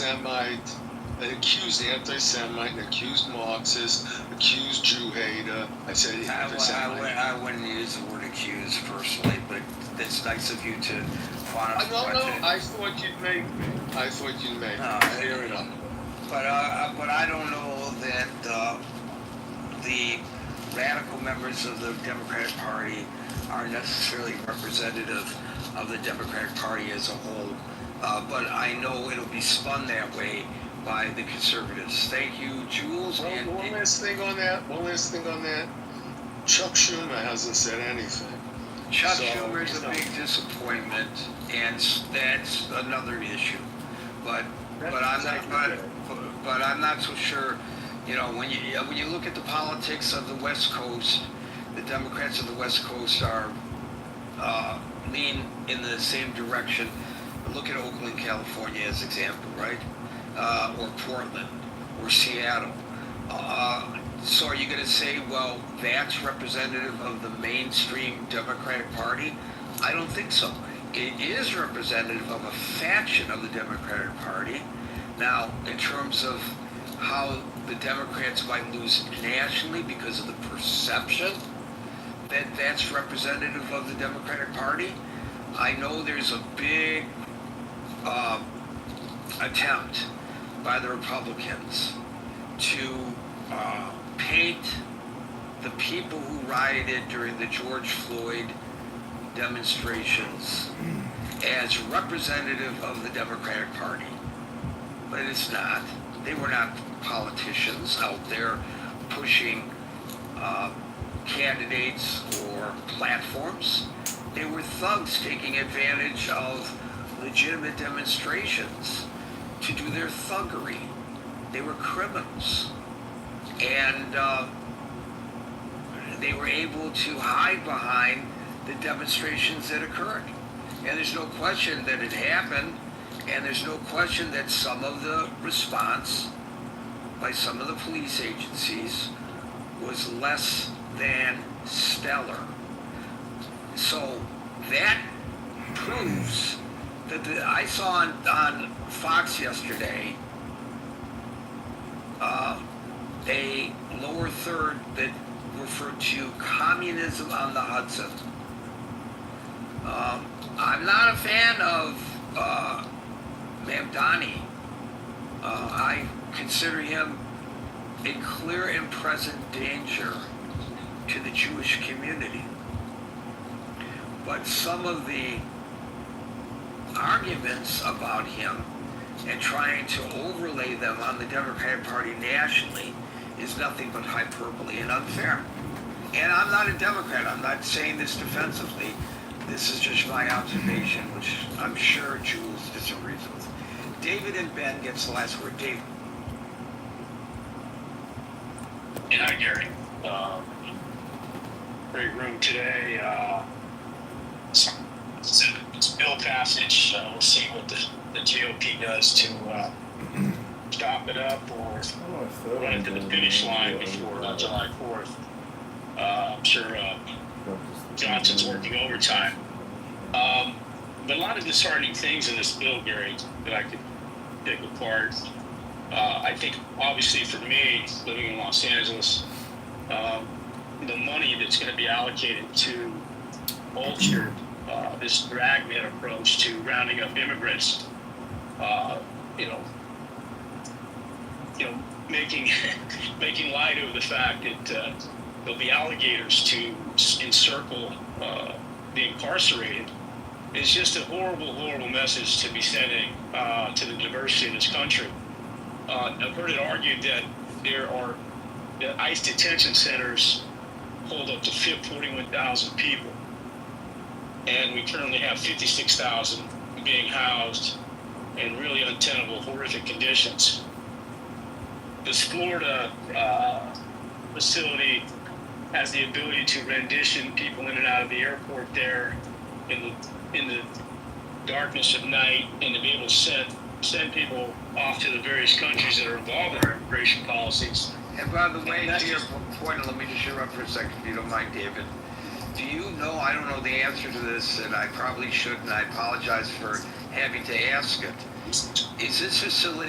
anti-Semite, an accused anti-Semite, an accused Marxist, accused Jew hater. I said anti-Semite. I wouldn't use the word accused personally, but it's nice of you to quantify it. I thought you'd make me. Fair enough. But I don't know that the radical members of the Democratic Party are necessarily representative of the Democratic Party as a whole. But I know it'll be spun that way by the conservatives. Thank you, Jules. Well, one last thing on that. Chuck Schumer hasn't said anything. Chuck Schumer is a big disappointment, and that's another issue. But I'm not so sure. You know, when you look at the politics of the West Coast, the Democrats of the West Coast are lean in the same direction. Look at Oakland, California as example, right? Or Portland, or Seattle. So are you going to say, well, that's representative of the mainstream Democratic Party? I don't think so. It is representative of a faction of the Democratic Party. Now, in terms of how the Democrats might lose nationally because of the perception that that's representative of the Democratic Party, I know there's a big attempt by the Republicans to paint the people who rioted during the George Floyd demonstrations as representative of the Democratic Party. But it's not. They were not politicians out there pushing candidates or platforms. They were thugs taking advantage of legitimate demonstrations to do their thuggery. They were criminals. And they were able to hide behind the demonstrations that occurred. And there's no question that it happened, and there's no question that some of the response by some of the police agencies was less than stellar. So that proves that I saw on Fox yesterday a lower third that referred to communism on the Hudson. I'm not a fan of Mamdani. I consider him a clear and present danger to the Jewish community. But some of the arguments about him and trying to overlay them on the Democratic Party nationally is nothing but hyperbole and unfair. And I'm not a Democrat. I'm not saying this defensively. This is just my observation, which I'm sure Jules disagrees with. David and Ben gets the last word. David. Yeah, hi, Gary. Great room today. It's bill passage. We'll see what the GOP does to stop it up or run it to the finish line before July 4th. I'm sure Johnson's working overtime. But a lot of disheartening things in this bill, Gary, that I could pick apart. I think, obviously, for me, living in Los Angeles, the money that's going to be allocated to bolster this dragnet approach to rounding up immigrants, making light of the fact that there'll be alligators to encircle the incarcerated is just a horrible, horrible message to be sending to the diversity of this country. I've heard it argued that the ICE detention centers hold up to 41,000 people, and we currently have 56,000 being housed in really untenable, horrific conditions. This Florida facility has the ability to rendition people in and out of the airport there in the darkness of night, and to be able to send people off to the various countries that are involved in our immigration policies. And by the way, to your point, let me just interrupt for a second, if you don't mind, David. Do you know, I don't know the answer to this, and I probably should, and I apologize for having to ask it. Is this facility